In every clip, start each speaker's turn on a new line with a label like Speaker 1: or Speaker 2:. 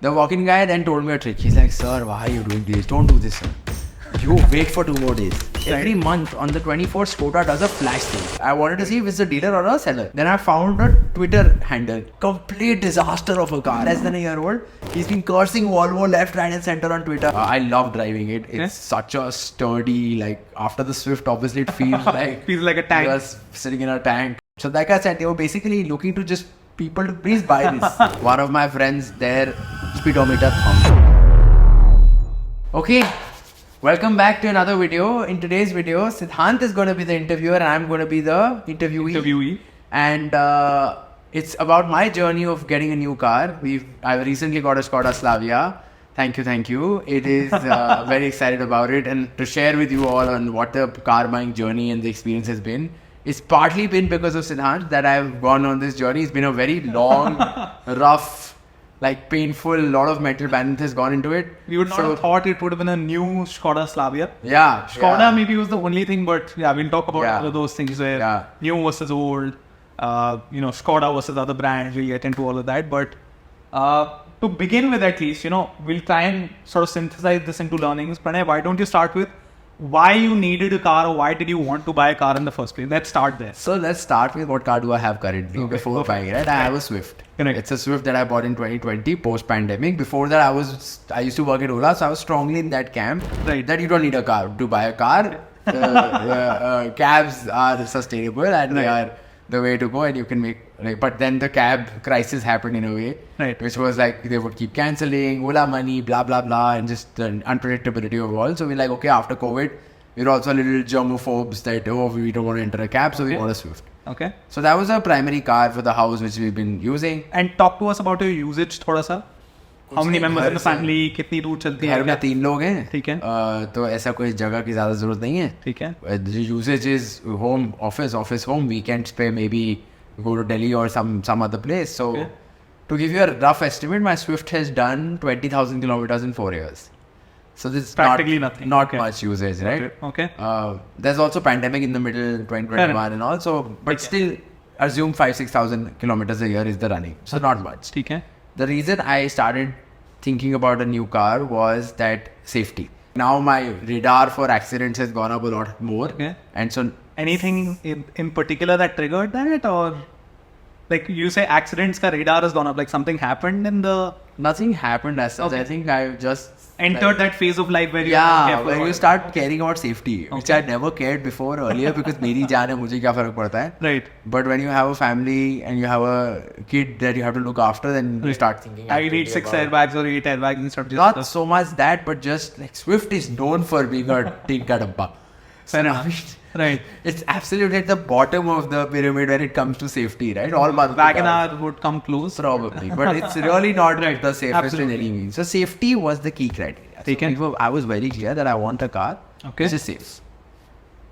Speaker 1: The walk-in guy then told me a trick. He's like, sir, why are you doing this? Don't do this, sir. You wait for 2 more days. Every month on the 24th, Skoda does a flash sale. I wanted to see if it's a dealer or a seller. Then I found a Twitter handle. Complete disaster of a car. Less than a year old. He's been cursing Volvo left, right and center on Twitter. I love driving it. It's such a sturdy, like after the Swift, obviously it feels like...
Speaker 2: feels like a tank.
Speaker 1: Just sitting in a tank. So like I said, they were basically looking to just people to please buy this. One of my friends, their speedometer thumped. Okay. Welcome back to another video. In today's video, Siddhant is going to be the interviewer and I'm going to be the interviewee. And it's about my journey of getting a new car. I recently got a Škoda Slavia. Thank you. It is very excited about it and to share with you all on what the car buying journey and the experience has been. It's partly been because of Siddhant that I've gone on this journey. It's been a very long, rough, like painful, lot of mental bandwidth has gone into it.
Speaker 2: You would not have thought it would have been a new Škoda Slavia.
Speaker 1: Yeah.
Speaker 2: Škoda maybe was the only thing, but yeah, we'll talk about all of those things where new versus old, Škoda versus other brands, we'll get into all of that. But to begin with at least, we'll try and sort of synthesize this into learnings. Pranay, why don't you start with why you needed a car or why did you want to buy a car in the first place? Let's start there.
Speaker 1: So let's start with what car do I have currently before buying it. I have a Swift.
Speaker 2: Correct.
Speaker 1: It's a Swift that I bought in 2020 post-pandemic. Before that I used to work at Ola, so I was strongly in that camp that you don't need a car to buy a car. Cabs are sustainable and they are the way to go and you can make but then the cab crisis happened in a way, which was like they would keep cancelling, Ola money, blah blah blah, and just the unpredictability of all. So we're like, okay, after COVID, we're also a little germophobes that we don't want to enter a cab, so we bought a Swift.
Speaker 2: Okay.
Speaker 1: So that was a primary car for the house which we've been using.
Speaker 2: And talk to us about your usage thoda sa. How many members in the family? कितनी दूर चलती है?
Speaker 1: घर में 3 लोग हैं.
Speaker 2: ठीक है.
Speaker 1: तो ऐसा कोई जगह की ज़्यादा ज़रूरत नहीं है.
Speaker 2: ठीक है.
Speaker 1: The usage is home, office, home. Weekends पे maybe go to Delhi or some other place. So to give you a rough estimate, my Swift has done 20,000 kilometers in 4 years. So this is
Speaker 2: practically nothing.
Speaker 1: Not much usage, right?
Speaker 2: Okay.
Speaker 1: There's also pandemic in the middle, 2021 and all. So, but still, assume 5,000-6,000 kilometers a year is the running. So not much.
Speaker 2: ठीक है.
Speaker 1: The reason I started thinking about a new car was that safety. Now my radar for accidents has gone up a lot more.
Speaker 2: Okay.
Speaker 1: And so
Speaker 2: anything in particular that triggered that, or like you say accidents ka radar has gone up, like something happened in the...
Speaker 1: Nothing happened as such. I think I just
Speaker 2: entered that phase of life where you
Speaker 1: start caring about safety, which I never cared before earlier because मेरी जान है, मुझे क्या फर्क पड़ता है.
Speaker 2: Right.
Speaker 1: But when you have a family and you have a kid that you have to look after, then you start thinking.
Speaker 2: I need 6 airbags or 8 airbags instead of
Speaker 1: not so much that, but just like Swift is known for being a tinka dabba.
Speaker 2: Fair enough. Right.
Speaker 1: It's absolutely at the bottom of the pyramid when it comes to safety, right? All
Speaker 2: Wagonar would come close.
Speaker 1: Probably. But it's really not the safest in any means. So safety was the key criteria. So I was very clear that I want a car which is safe.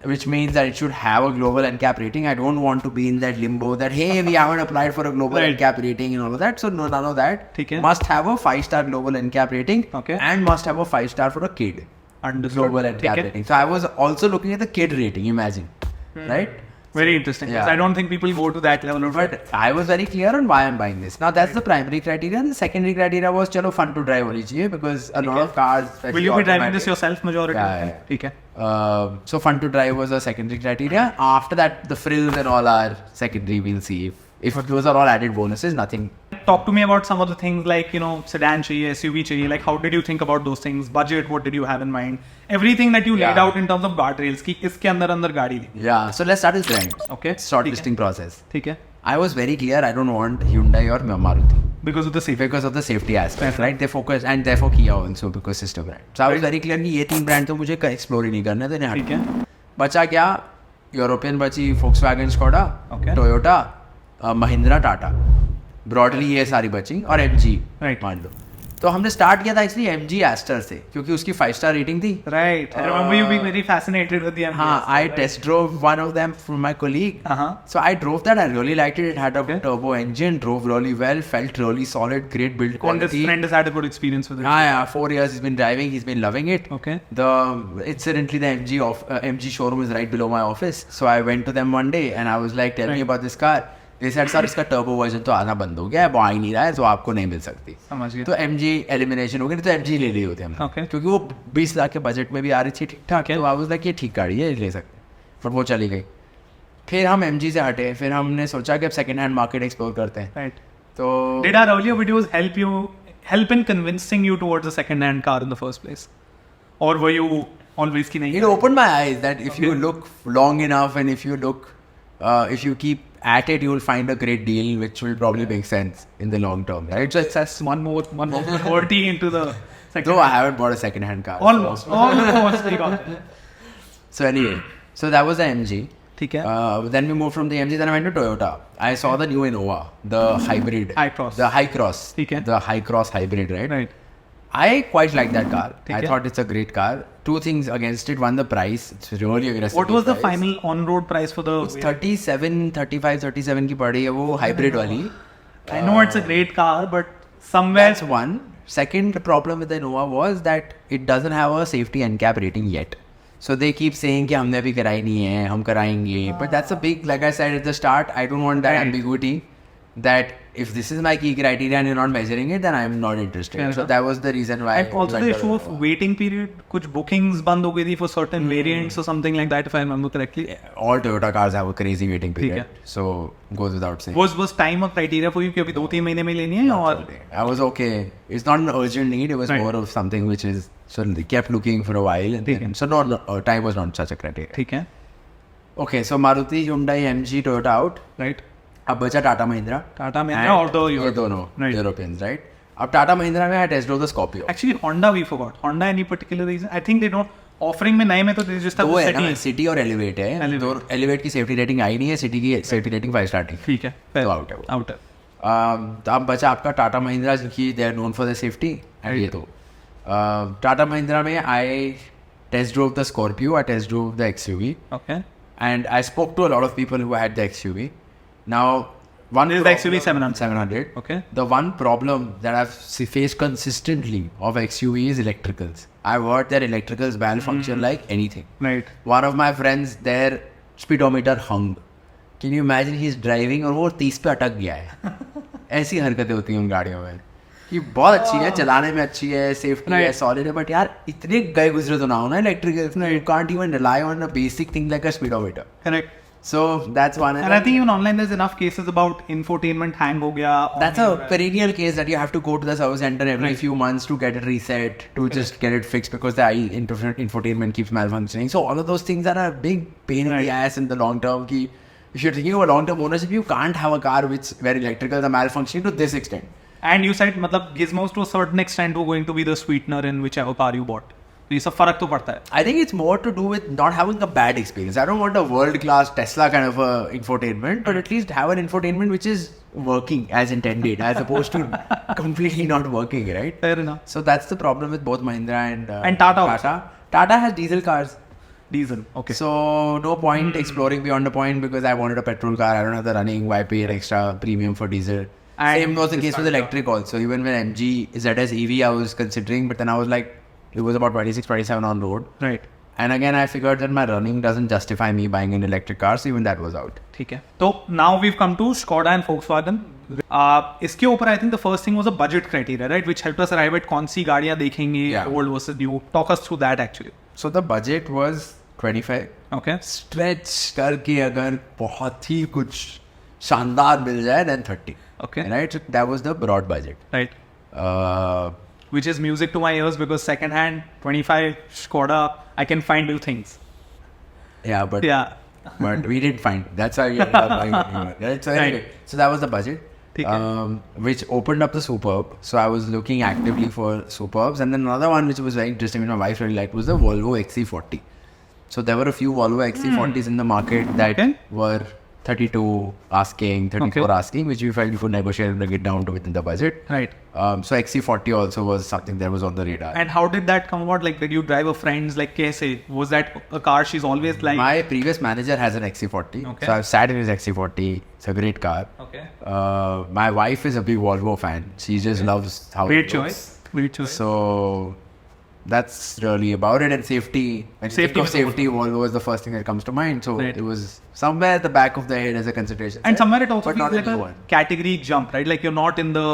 Speaker 1: Which means that it should have a global NCAP rating. I don't want to be in that limbo that, hey, we haven't applied for a global NCAP rating and all of that. So no, none of that. Must have a 5-star global NCAP rating and must have a 5-star for a kid. Global NCAP rating. So I was also looking at the kid rating, imagine. Right?
Speaker 2: Very interesting. Yeah. I don't think people go to that level.
Speaker 1: But I was very clear on why I'm buying this. Now that's the primary criteria. The secondary criteria was chalo fun to drive only chahiye because a lot of cars...
Speaker 2: Will you be driving this yourself majority?
Speaker 1: Yeah. So fun to drive was a secondary criteria. After that, the frills and all are secondary. We'll see. If those are all added bonuses, nothing.
Speaker 2: Talk to me about some of the things like, sedan chahiye, SUV chahiye. Like how did you think about those things? Budget, what did you have in mind? Everything that you laid out in terms of guardrails. Ki iske andar gaadi thi.
Speaker 1: Yeah. So let's start with brand.
Speaker 2: Okay.
Speaker 1: Shortlisting process.
Speaker 2: Okay.
Speaker 1: I was very clear. I don't want Hyundai or Maruti.
Speaker 2: Because of the safety.
Speaker 1: Because of the safety aspect, right? They focus and therefore Kia also because sister brand. So I was very clear कि ये 3 brand तो मुझे explore ही नहीं करने देने हट. बचा क्या? European बची Volkswagen, Skoda, Toyota, Mahindra, Tata. Broadly ये सारी बची और MG मान लो. तो हमने स्टार्ट किया था इसलिए MG Astor से क्योंकि उसकी 5-star rating थी.
Speaker 2: Right. I remember you being very fascinated with the MG.
Speaker 1: हाँ, I test drove one of them from my colleague. So I drove that. I really liked it. It had a turbo engine, drove really well, felt really solid, great build quality.
Speaker 2: And this friend has had a good experience with it.
Speaker 1: Yeah, 4 years he's been driving. He's been loving it.
Speaker 2: Okay.
Speaker 1: Incidentally, the MG showroom is right below my office. So I went to them one day and I was like, tell me about this car. they said sir इसका turbo version तो आना बंद हो गया है, वो आ ही नहीं रहा है, तो आपको नहीं मिल सकती.
Speaker 2: समझ गया.
Speaker 1: तो MG एलिमिनेशन हो गई, तो MG ले ली होती हम. क्योंकि वो 20 लाख के बजट में भी आ रही थी ठीक ठाक है, तो आई वाज लाइक ये ठीक गाड़ी है, ले सकते. पर वो चली गई. फिर हम MG से हटे, फिर हमने सोचा कि अब सेकंड हैंड मार्केट एक्सप्लोर करते हैं.
Speaker 2: Right.
Speaker 1: तो
Speaker 2: did our earlier videos help in convincing you towards a second hand car in the first place, or were you always ki nahi?
Speaker 1: It opened my eyes that if you look long enough and if you keep at it, you will find a great deal which will probably make sense in the long term, right? So
Speaker 2: That's one more 40 into the second.
Speaker 1: though I haven't bought a second hand car.
Speaker 2: Almost. We got it.
Speaker 1: So anyway, so that was the MG.
Speaker 2: ठीक है.
Speaker 1: Then we moved from the MG, then I went to Toyota. I saw the new Innova, the hybrid.
Speaker 2: Hycross.
Speaker 1: The Hycross.
Speaker 2: ठीक है.
Speaker 1: The Hycross hybrid, right?
Speaker 2: Right.
Speaker 1: I quite like that car.
Speaker 2: ठीक
Speaker 1: I
Speaker 2: है.
Speaker 1: thought it's a great car. Two things against it. One, the price. It's really aggressive.
Speaker 2: What was the final on-road price for the?
Speaker 1: It's 37 की पड़ी है वो hybrid वाली.
Speaker 2: I know it's a great car, but somewhere.
Speaker 1: That's one. Second problem with the Innova was that it doesn't have a safety NCAP rating yet. So they keep saying कि हमने अभी कराई नहीं है, हम कराएंगे. But that's a big, like I said at the start, I don't want that ambiguity. That if this is my key criteria and you're not measuring it, then I'm not interested.
Speaker 2: Yeah,
Speaker 1: so that was the reason why.
Speaker 2: And also the issue of waiting period. कुछ bookings बंद हो गई थी for certain variants or something like that, if I remember correctly.
Speaker 1: All Toyota cars have a crazy waiting period.
Speaker 2: ठीक है.
Speaker 1: So goes without saying.
Speaker 2: Was time a criteria for you कि अभी 2-3 महीने में लेनी है और?
Speaker 1: I was okay. It's not an urgent need. It was more of something which is. So they kept looking for a while. And then, so no, time was not such a criteria.
Speaker 2: ठीक है.
Speaker 1: Okay, so Maruti, Hyundai, MG, Toyota out.
Speaker 2: Right.
Speaker 1: अब बचा टाटा महिंद्रा.
Speaker 2: टाटा महिंद्रा और तो
Speaker 1: ये दोनों Europeans, right? अब टाटा महिंद्रा में I test drove the Scorpio.
Speaker 2: Actually, Honda we forgot. Honda any particular reason? I think they don't. Offering में नए में तो they just have the City.
Speaker 1: City और एलिवेट है. तो एलिवेट की सेफ्टी रेटिंग आई नहीं है, सिटी की सेफ्टी रेटिंग 5 स्टार थी.
Speaker 2: ठीक है.
Speaker 1: तो आउट है.
Speaker 2: आउट है.
Speaker 1: तो अब बचा आपका टाटा महिंद्रा, की they are known for the safety. ये तो टाटा महिंद्रा में I test drove the Scorpio, I test drove the XUV.
Speaker 2: Okay.
Speaker 1: And I spoke to a lot of people who had the XUV. Now, one
Speaker 2: is the XUV 700.
Speaker 1: 700.
Speaker 2: Okay.
Speaker 1: The one problem that I've faced consistently of XUV is electricals. I've heard that electricals malfunction like anything.
Speaker 2: Right.
Speaker 1: One of my friends, their speedometer hung. Can you imagine he's driving और वो 30 पे अटक गया है. ऐसी हरकतें होती हैं उन गाड़ियों में. कि बहुत अच्छी है, चलाने में अच्छी है, सेफ्टी है, सॉलिड है, बट यार इतने गए गुजरे तो ना हो ना इलेक्ट्रिकल्स में. You can't even rely on a basic thing like a speedometer.
Speaker 2: Correct.
Speaker 1: So that's one.
Speaker 2: And I think even online there's enough cases about infotainment hang ho gaya.
Speaker 1: That's a perennial case that you have to go to the service center every few months to get it reset, to just get it fixed because the infotainment keeps malfunctioning. So all of those things are a big pain in the ass in the long term. Ki if you're thinking of a long term ownership, you can't have a car where electricals are malfunctioning to this extent.
Speaker 2: And you said मतलब gizmos to a certain extent were going to be the sweetener in whichever car you bought. तो ये सब फर्क तो पड़ता है.
Speaker 1: I think it's more to do with not having a bad experience. I don't want a world-class Tesla kind of a infotainment, but at least have an infotainment which is working as intended, as opposed to completely not working, right?
Speaker 2: Fair enough.
Speaker 1: So that's the problem with both Mahindra and
Speaker 2: Tata.
Speaker 1: Tata has diesel cars.
Speaker 2: Diesel. Okay.
Speaker 1: So no point exploring beyond the point because I wanted a petrol car. I don't have the running. Why pay extra premium for diesel? And same was the case with electric also. Even when MG ZS EV I was considering, but then I was like, it was about 26-27 on road.
Speaker 2: Right.
Speaker 1: And again I figured that my running doesn't justify me buying an electric car, so even that was out.
Speaker 2: ठीक है. So now we've come to Skoda and Volkswagen. इसके ऊपर I think the first thing was a budget criteria, right? Which helped us arrive at कौन सी गाड़ियाँ देखेंगे, old versus new. Talk us through that actually.
Speaker 1: So the budget was 25.
Speaker 2: Okay.
Speaker 1: Stretch करके अगर बहुत ही कुछ शानदार मिल जाए then 30.
Speaker 2: Okay.
Speaker 1: Right. So that was the broad budget.
Speaker 2: Right. Which is music to my ears because second hand 25 Skoda I can find new things.
Speaker 1: Yeah, but we didn't find. That's why we ended up buying it. Right. So anyway, so that was the budget. Which opened up the Superb. So I was looking actively for Superbs, and then another one which was very interesting, which my wife really liked, was the Volvo XC40. So there were a few Volvo XC40s in the market that were 32 asking, 34 asking, which we felt we could negotiate and bring it down to within the budget.
Speaker 2: Right.
Speaker 1: So XC40 also was something that was on the radar.
Speaker 2: And how did that come about? Like, did you drive a friend's, like, kaise? Was that a car she's always like?
Speaker 1: My previous manager has an XC40.
Speaker 2: Okay.
Speaker 1: So I've sat in his XC40. It's a great car.
Speaker 2: Okay.
Speaker 1: My wife is a big Volvo fan. She just loves how
Speaker 2: Great
Speaker 1: it
Speaker 2: choice.
Speaker 1: looks.
Speaker 2: Great choice.
Speaker 1: So that's really about it. And safety. When
Speaker 2: Safety
Speaker 1: you think of safety, Volvo is the first thing that comes to mind. So
Speaker 2: Right.
Speaker 1: it was somewhere at the back of the head as a consideration.
Speaker 2: And somewhere it also
Speaker 1: But not
Speaker 2: feels like
Speaker 1: a new
Speaker 2: a
Speaker 1: one.
Speaker 2: category jump, right? Like you're not in the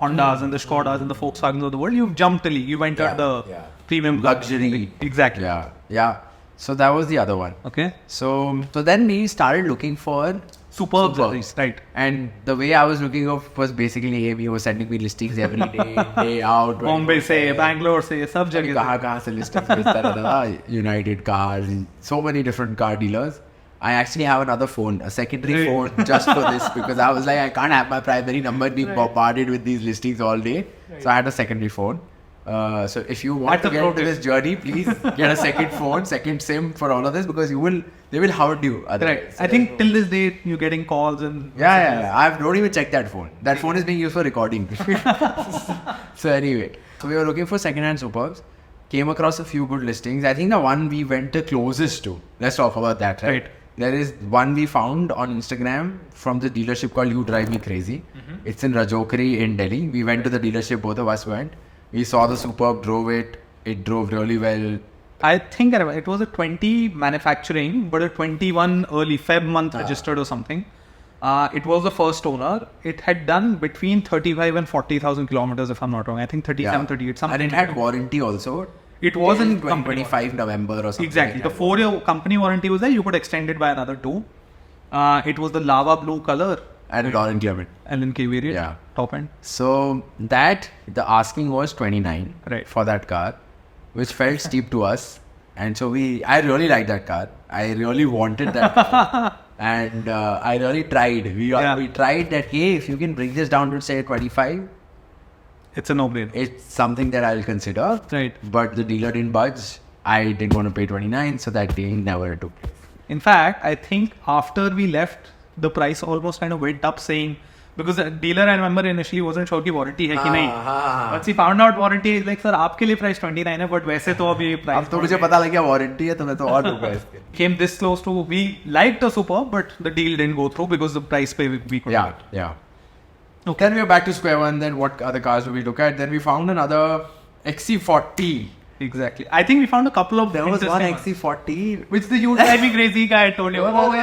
Speaker 2: Hondas and the Škodas and the Volkswagens of the world. You've jumped a league. You've entered the premium
Speaker 1: Luxury.
Speaker 2: Exactly.
Speaker 1: Yeah. So that was the other one.
Speaker 2: Okay.
Speaker 1: So then we started looking for
Speaker 2: Superb.
Speaker 1: Superbs.
Speaker 2: Right.
Speaker 1: And the way I was looking of was basically he was sending me listings every day out.
Speaker 2: Bombay se, Bangalore se, sab jagah.
Speaker 1: कहाँ से listings भेजता रहता था, United Cars, and so many different car dealers. I actually have another phone, a secondary phone just for this, because I was like, I can't have my primary number being bombarded with these listings all day. So I had a secondary phone. So if you want to get into this journey, please get a second phone, second SIM for all of this, because they will hound you.
Speaker 2: Correct. I think till this day you're getting calls and
Speaker 1: Yeah. I don't even check that phone. That phone is being used for recording. So anyway, so we were looking for second-hand Superbs. Came across a few good listings. I think the one we went the closest to. Let's talk about that, right? There is one we found on Instagram from the dealership called You Drive Me Crazy. It's in Rajokri in Delhi. We went to the dealership, both of us went. We saw the Superb, drove it. It drove really well.
Speaker 2: I think it was a 20 manufacturing, but a 21 early Feb month registered or something. It was the first owner. It had done between 35 and 40,000 kilometers, if I'm not wrong. I think 37, 38, something.
Speaker 1: And it had warranty also.
Speaker 2: It was in
Speaker 1: 25 November or something.
Speaker 2: Exactly.
Speaker 1: Like
Speaker 2: The 4-year company warranty was there. You could extend it by another 2. It was the lava blue color.
Speaker 1: And warranty limit.
Speaker 2: LNK variant.
Speaker 1: Yeah.
Speaker 2: Top end.
Speaker 1: So the asking was 29 for that car, which felt steep to us. And so I really liked that car. I really wanted that car. And I really tried. We tried that, hey, if you can bring this down to say 25,
Speaker 2: it's a no-brainer.
Speaker 1: it's something that I'll consider.
Speaker 2: Right.
Speaker 1: But the dealer didn't budge. I didn't want to pay 29, so that deal never took place.
Speaker 2: In fact, I think after we left, the price almost kind of went up, saying, because the dealer, I remember, initially wasn't sure कि warranty है कि नहीं. Once he found out warranty, he's like, sir, आपके लिए price 29 है, but वैसे तो अभी price.
Speaker 1: अब तो मुझे पता लग गया warranty है, तो मैं तो और रुक गया इसके.
Speaker 2: Came this close to, we liked the Superb, but the deal didn't go through because the price pay we couldn't.
Speaker 1: Yeah. Okay. Then we were back to square one. Then what other cars do we look at? Then we found another XC40.
Speaker 2: Exactly. I think we found a couple of.
Speaker 1: There was one
Speaker 2: interesting ones.
Speaker 1: XC40.
Speaker 2: Which the You Drive Me Crazy guy told you.
Speaker 1: No.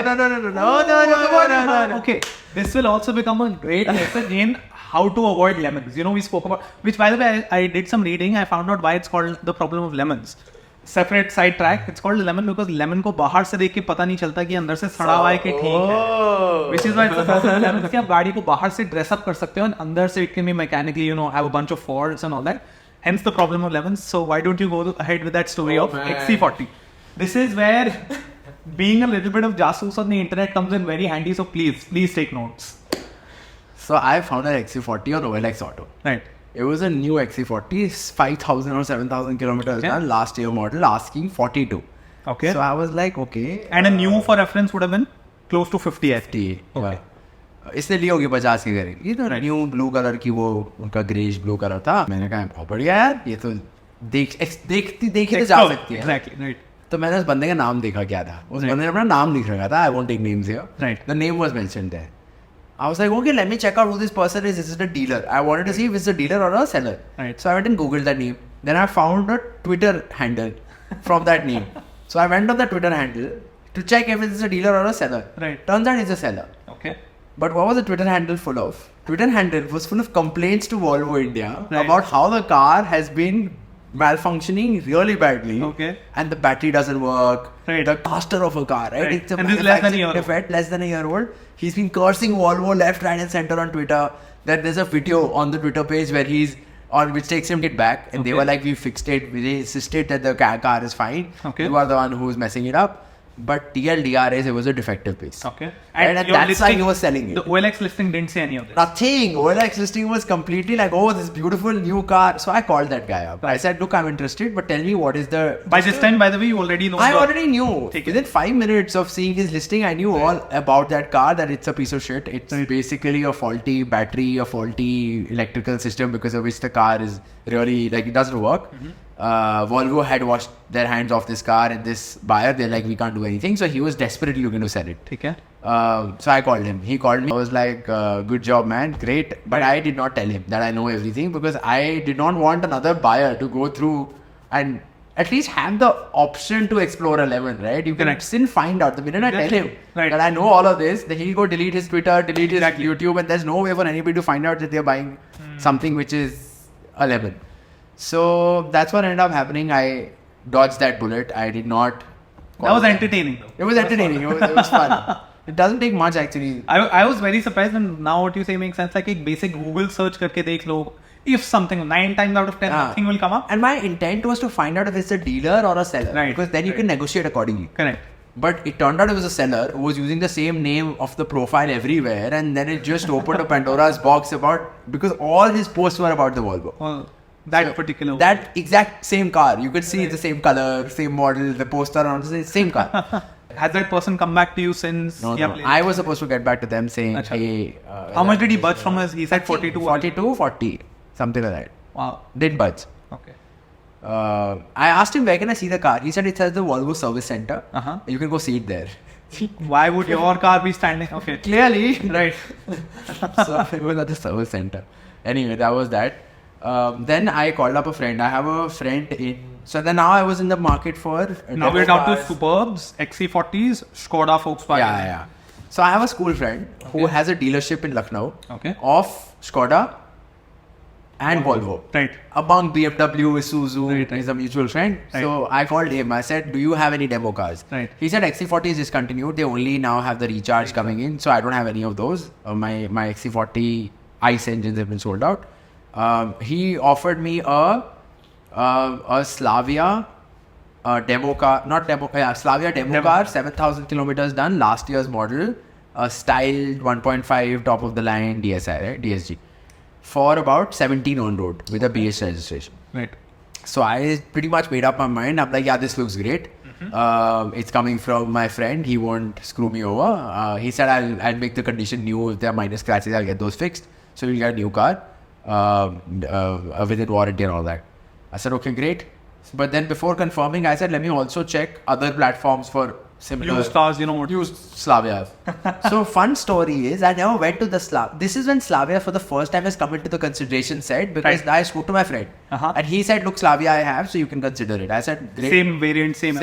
Speaker 2: Okay. This will also become a great lesson in how to avoid lemons. You know, we spoke about, which by the way, I did some reading. I found out why it's called the problem of lemons. Separate side track. It's called lemon because lemon को बाहर से देख के पता नहीं चलता कि अंदर से सड़ा हुआ है कि ठीक है. Which is why it's the problem of lemons. कि आप गाड़ी को बाहर से dress up कर सकते हो and अंदर से it can be mechanically, you know, have a bunch of faults and all that. Hence the problem of lemons. So why don't you go ahead with that story of XC40? This is where being a little bit of jasoos on the internet comes in very handy. So please take notes.
Speaker 1: So I found an XC40 on Olx Auto.
Speaker 2: Right.
Speaker 1: It was a new XC40, 5,000 or 7,000 kilometers, last year model, asking 42.
Speaker 2: Okay.
Speaker 1: So I was like, okay.
Speaker 2: And a new for reference would have been close to 50 FT.
Speaker 1: Okay. इसने ली होगी 50 की करीब. ये तो new blue colour की वो उनका greyish blue colour था. मैंने कहा बहुत बढ़िया यार, ये तो देखी तो जा सकती है.
Speaker 2: Exactly. Right.
Speaker 1: तो मैंने उस बंदे का नाम देखा क्या था. उस बंदे ने अपना नाम लिख रखा था. I won't take names here.
Speaker 2: Right.
Speaker 1: The name was mentioned there. I was like, okay, let me check out who this person is. Is it a dealer? I wanted to see if it's a dealer or a seller.
Speaker 2: Right.
Speaker 1: So I went and Googled that name. Then I found a Twitter handle from that name. So I went on the Twitter handle to check if it's a dealer or a seller.
Speaker 2: Right.
Speaker 1: Turns out it's a seller.
Speaker 2: Okay.
Speaker 1: But what was the Twitter handle full of? Twitter handle was full of complaints to Volvo India about how the car has been malfunctioning really badly.
Speaker 2: Okay.
Speaker 1: And the battery doesn't work.
Speaker 2: Right.
Speaker 1: The caster of a car, right?
Speaker 2: Right.
Speaker 1: It's a
Speaker 2: And this is less than a year old.
Speaker 1: defect, less than a year old. He's been cursing Volvo left, right and center on Twitter. Then there's a video on the Twitter page where which takes him it back. And they were like, we fixed it. We insisted that the car is fine.
Speaker 2: Okay.
Speaker 1: You are the one who's messing it up. But TLDR is it was a defective piece.
Speaker 2: Okay.
Speaker 1: And that's why he was selling it.
Speaker 2: The OLX listing didn't say any of this.
Speaker 1: Nothing. Olx listing was completely like, oh, this beautiful new car. So I called that guy up. I said, look, I'm interested, but tell me what is the...
Speaker 2: By this time, by the way, you already know.
Speaker 1: I already knew.
Speaker 2: Take it.
Speaker 1: Within 5 minutes of seeing his listing, I knew all about that car, that it's a piece of shit. It's basically a faulty battery, a faulty electrical system because of which the car is really, like, it doesn't work. Volvo had washed their hands off this car and this buyer, they're like, we can't do anything. So he was desperately looking to sell it.
Speaker 2: Okay.
Speaker 1: So I called him. He called me. I was like, good job, man. Great. But I did not tell him that I know everything because I did not want another buyer to go through and at least have the option to explore 11, right? You can still find out. The minute I tell him that I know all of this, then he'll go delete his Twitter, delete his YouTube, and there's no way for anybody to find out that they're buying something which is 11. So that's what ended up happening. I dodged that bullet. I did not.
Speaker 2: That was entertaining though.
Speaker 1: It was entertaining. It was fun. It doesn't take much actually.
Speaker 2: I was very surprised, and now what you say makes sense. Like a basic Google search करके देख लो. If something 9 times out of 10 nothing will come up.
Speaker 1: And my intent was to find out if it's a dealer or a seller.
Speaker 2: Right.
Speaker 1: Because then you can negotiate accordingly.
Speaker 2: Correct.
Speaker 1: But it turned out it was a seller who was using the same name of the profile everywhere, and then it just opened a Pandora's box because all his posts were about the Volvo.
Speaker 2: Well, that
Speaker 1: exact same car. You could see the same color, same model, the poster on the same car.
Speaker 2: Has that person come back to you since?
Speaker 1: No. I was supposed to get back to them saying, hey...
Speaker 2: how much did he budge from us? He said 42.
Speaker 1: 42, 40. Something like that.
Speaker 2: Wow.
Speaker 1: Did budge.
Speaker 2: Okay.
Speaker 1: I asked him, where can I see the car? He said it's at the Volvo service center. You can go see it there.
Speaker 2: Why would your car be standing? Okay.
Speaker 1: Clearly.
Speaker 2: Right.
Speaker 1: So it was at the service center. Anyway, that was that. Then I called up a friend. I have a friend in... So then now I was in the market for...
Speaker 2: Now we're down to Superbs, XC40s, Škoda Volkswagen.
Speaker 1: Yeah. So I have a school friend who has a dealership in Lucknow of Škoda and Volvo.
Speaker 2: Right.
Speaker 1: Among BMW, Isuzu, he's a mutual friend. Right. So I called him. I said, do you have any demo cars?
Speaker 2: Right.
Speaker 1: He said XC40 is discontinued. They only now have the recharge coming in. So I don't have any of those. My XC40 ICE engines have been sold out. He offered me a Slavia demo car, Slavia Demo car, 7,000 kilometers done, last year's model, style 1.5 top of the line DSI, right? DSG. For about 17 on road with a BS registration.
Speaker 2: Right.
Speaker 1: So I pretty much made up my mind. I'm like, yeah, this looks great. It's coming from my friend. He won't screw me over. He said, I'll make the condition new. If there are minor scratches, I'll get those fixed. So you'll get a new car within warranty and all that. I said, okay, great. But then before confirming, I said, let me also check other platforms for similar
Speaker 2: used cars,
Speaker 1: used Slavias. So fun story is, I never went to the Slavia. This is when Slavia for the first time has come into the consideration set, because I spoke to my friend and he said, look, Slavia I have, so you can consider it. I said, great.
Speaker 2: Same variant, same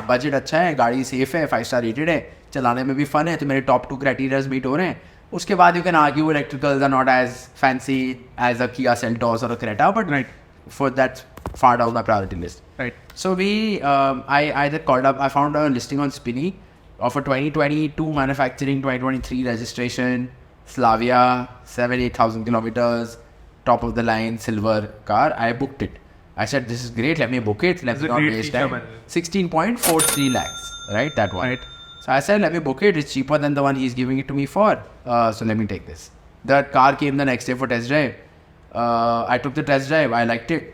Speaker 1: budget अच्छा है, गाड़ी safe है, 5-star rated है, चलाने में भी fun है, तो मेरे top 2 criteria meet हो रहे हैं. उसके बाद you can argue electricals are not as fancy as a Kia Seltos or a Creta, but for that far down my priority list.
Speaker 2: Right.
Speaker 1: So I either called up, I found a listing on Spinny of a 2022 manufacturing, 2023 registration, Slavia, 7,000-8,000 kilometers, top of the line, silver car. I booked it. I said, this is great, let me book it, let me not waste time. 16.43 lakhs, right? That one.
Speaker 2: Right.
Speaker 1: So I said, let me book it, it's cheaper than the one he's giving it to me for. So let me take this. The car came the next day for test drive. I took the test drive, I liked it.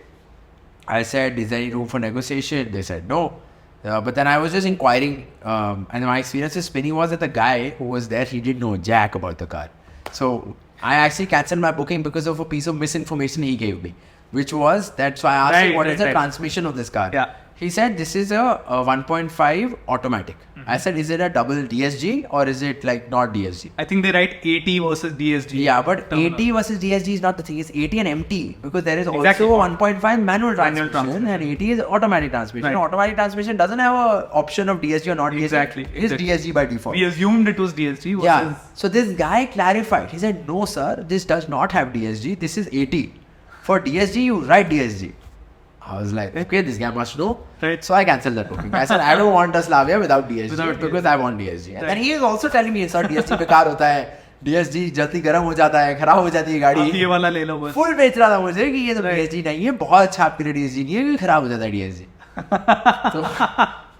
Speaker 1: I said, is there any room for negotiation? They said, no. But then I was just inquiring, and my experience with Spinny was that the guy who was there, he didn't know jack about the car. So I actually cancelled my booking because of a piece of misinformation he gave me, which was that, so I asked him, what is the transmission of this car?
Speaker 2: Yeah.
Speaker 1: He said, this is a 1.5 automatic. I said, is it a double DSG or is it like not DSG?
Speaker 2: I think they write 80 versus DSG.
Speaker 1: Yeah, but 80 versus DSG is not the thing. It's 80 and MT, because there is also a 1.5 manual transmission and 80 is automatic transmission.
Speaker 2: Right.
Speaker 1: Automatic transmission doesn't have an option of DSG or not DSG.
Speaker 2: Exactly.
Speaker 1: It's DSG by default.
Speaker 2: We assumed it was DSG. Versus...
Speaker 1: Yeah. So this guy clarified. He said, no sir, this does not have DSG. This is 80. For DSG, you write DSG. I was like, okay, this guy must know.
Speaker 2: Right.
Speaker 1: So I cancelled that booking. I said, I don't want a Slavia without DSG because I want DSG. And then he is also telling me, sir, DSG बेकार होता है. DSG जल्दी गर्म हो जाता है, खराब हो जाती है गाड़ी.
Speaker 2: ये वाला ले लो बस.
Speaker 1: Full बेच रहा था मुझे कि ये तो DSG नहीं है, बहुत अच्छा आपके लिए DSG नहीं है, कि खराब हो जाता है DSG.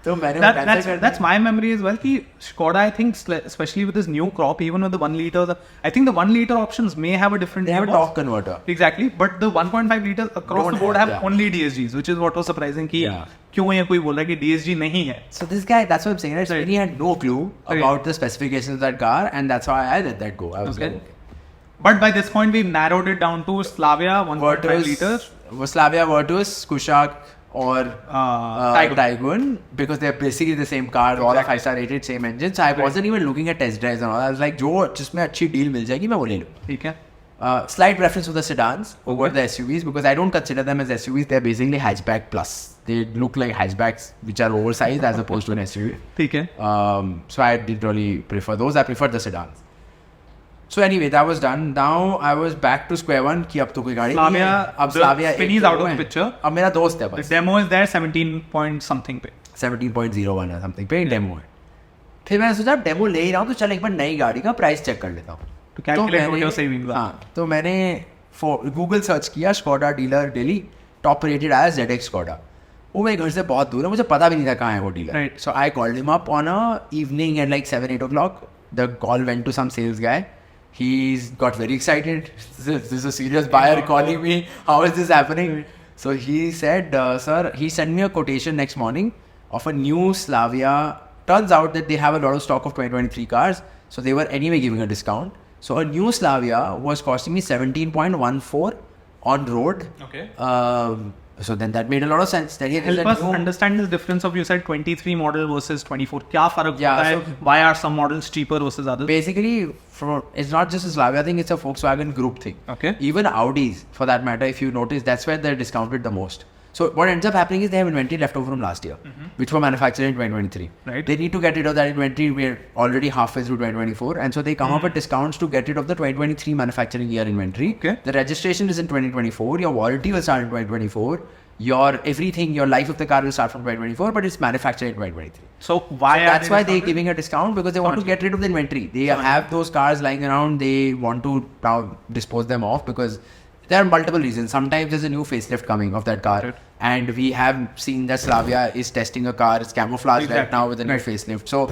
Speaker 1: So
Speaker 2: that's my memory as well. Ki Skoda, I think, especially with this new crop, even with the 1 liter, I think the 1 liter options may have a different.
Speaker 1: They have a torque converter.
Speaker 2: Exactly, but the 1.5 liters across the board have only DSGs, which is what was surprising. Ki क्यों ये कोई बोल रहा है कि DSG नहीं है?
Speaker 1: So this guy, that's what I'm saying. Right? He had no clue about the specifications of that car, and that's why I let that go. I was like, okay.
Speaker 2: But by this point, we've narrowed it down to Slavia 1.5 liters,
Speaker 1: Slavia Virtus, Kushaq, or Tiguan, because they're basically the same car, all are 5-star rated, same engine. So I wasn't even looking at test drives and all. I was like, जो जिसमें अच्छी deal मिल जाएगी मैं वो ले लूँ.
Speaker 2: ठीक है.
Speaker 1: Slight preference for the sedans over the SUVs because I don't consider them as SUVs. They're basically hatchback plus. They look like hatchbacks which are oversized as opposed to an SUV.
Speaker 2: Okay.
Speaker 1: So I didn't really prefer those. I preferred the sedans. So anyway, that was done. Now I was back to square one. कि अब तो कोई गाड़ी नहीं है. अब Slavia
Speaker 2: Spinny is out of the picture.
Speaker 1: अब मेरा दोस्त है बस.
Speaker 2: The demo is there 17 point something पे.
Speaker 1: 17.01 or something पे डेमो है. फिर मैंने सोचा अब डेमो ले ही रहा हूँ तो चल एक बार नई गाड़ी का प्राइस चेक कर लेता हूँ.
Speaker 2: To calculate what you're saving.
Speaker 1: हाँ, तो मैंने गूगल सर्च किया Skoda dealer Delhi. Top rated आया ZX Skoda. वो मेरे घर से बहुत दूर है, मुझे पता भी नहीं था कहाँ है वो dealer.
Speaker 2: Right.
Speaker 1: So I called him up on a evening at like 7-8 o'clock. The call went to some sales guy. He's got very excited. This is a serious buyer calling me. How is this happening? So he said, sir, he sent me a quotation next morning of a new Slavia. Turns out that they have a lot of stock of 2023 cars. So they were anyway giving a discount. So a new Slavia was costing me 17.14 on road.
Speaker 2: Okay.
Speaker 1: So then that made a lot of sense. Then
Speaker 2: help us understand the difference of, you said 23 model versus 24. क्या फर्क
Speaker 1: Yeah,
Speaker 2: होता है?
Speaker 1: so
Speaker 2: Why are some models cheaper versus others?
Speaker 1: basically, it's not just a Slavia thing, it's a Volkswagen group thing.
Speaker 2: Okay.
Speaker 1: Even Audis, for that matter, if you notice, that's where they're discounted the most. So what ends up happening is they have inventory left over from last year, which were manufactured in 2023.
Speaker 2: Right.
Speaker 1: They need to get rid of that inventory. We're already halfway through 2024, and so they come up with discounts to get rid of the 2023 manufacturing year inventory.
Speaker 2: Okay.
Speaker 1: The registration is in 2024. Your warranty will start in 2024. Your everything, your life of the car will start from 2024, but it's manufactured in 2023.
Speaker 2: So why
Speaker 1: So
Speaker 2: are
Speaker 1: that's why they're
Speaker 2: discounted?
Speaker 1: giving a discount because they want to get rid of the inventory. They have those cars lying around. They want to now dispose them off because there are multiple reasons. Sometimes there's a new facelift coming of that car,
Speaker 2: Right.
Speaker 1: and we have seen that Slavia is testing a car. It's camouflaged right now with a new facelift. So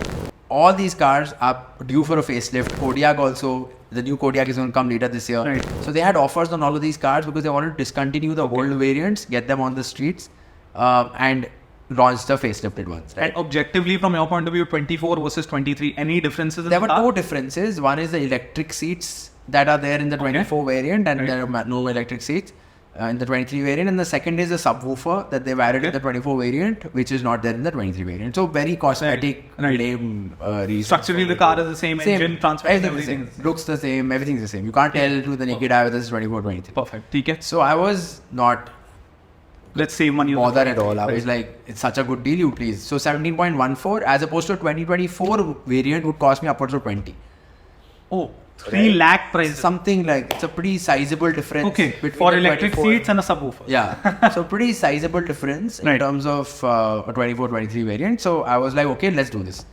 Speaker 1: all these cars are due for a facelift. Kodiaq also. The new Kodiaq is going to come later this year.
Speaker 2: Right.
Speaker 1: So they had offers on all of these cars because they wanted to discontinue the old variants, get them on the streets, and launch the facelifted ones. Right?
Speaker 2: And objectively, from your point of view, 24 versus 23, any differences in
Speaker 1: There
Speaker 2: the
Speaker 1: were
Speaker 2: car?
Speaker 1: two differences. One is the electric seats that are there in the 24 variant, and there are no electric seats in the 23 variant. And the second is the subwoofer that they've added in the 24 variant, which is not there in the 23 variant. So very cosmetic, lame reason.
Speaker 2: Structurally, the car is the same, engine, transmission, everything.
Speaker 1: Everything looks the same. Everything's the same. You can't tell to the naked eye whether it's 24, 23.
Speaker 2: Perfect. Okay.
Speaker 1: So I was not
Speaker 2: Let's save money.
Speaker 1: bothered at all. I was like, it's such a good deal, you please. So 17.14 as opposed to a 2024 variant would cost me upwards of 20.
Speaker 2: Oh, 3 lakh price.
Speaker 1: Something like, it's a pretty sizable difference.
Speaker 2: Okay,
Speaker 1: between
Speaker 2: for
Speaker 1: the
Speaker 2: electric
Speaker 1: 24
Speaker 2: seats and a subwoofer.
Speaker 1: Yeah, so pretty sizable difference in
Speaker 2: Right.
Speaker 1: terms of a 24-23 variant. So I was like, okay, let's do this.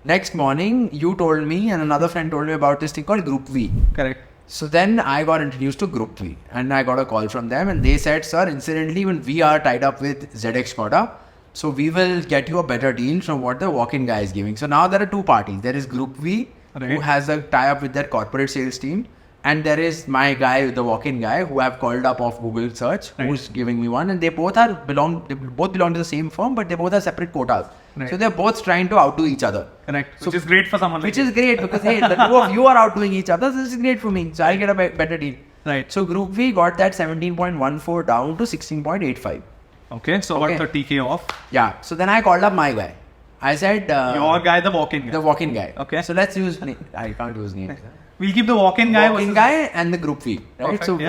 Speaker 1: Next morning, you told me and another friend told me about this thing called Groupwe.
Speaker 2: Correct.
Speaker 1: So then I got introduced to Groupwe and I got a call from them and they said, sir, incidentally, when we are tied up with ZX Skoda, so we will get you a better deal from what the walk-in guy is giving. So now there are two parties. There is Groupwe, who has a tie-up with their corporate sales team, and there is my guy, the walk-in guy, who I've called up off Google search, who's giving me one, and they both belong to the same firm, but they both have separate quotas.
Speaker 2: Right.
Speaker 1: So they're both trying to outdo each other.
Speaker 2: Correct.
Speaker 1: So-
Speaker 2: Which is great for someone like
Speaker 1: Which is great because hey, the two of you are outdoing each other. So this is great for me. So I'll get a better deal.
Speaker 2: Right.
Speaker 1: So Groupwe got that 17.14 down to 16.85.
Speaker 2: Okay, so
Speaker 1: Okay.
Speaker 2: about 30k off.
Speaker 1: Yeah. So then I called up my guy. I said,
Speaker 2: Your guy, the walk-in guy.
Speaker 1: the walk-in guy.
Speaker 2: Okay.
Speaker 1: So let's use I can't use names.
Speaker 2: We'll keep the walk-in guy.
Speaker 1: Walk-in
Speaker 2: versus-
Speaker 1: guy and the Groupwe. Right.
Speaker 2: Perfect,
Speaker 1: So
Speaker 2: yeah.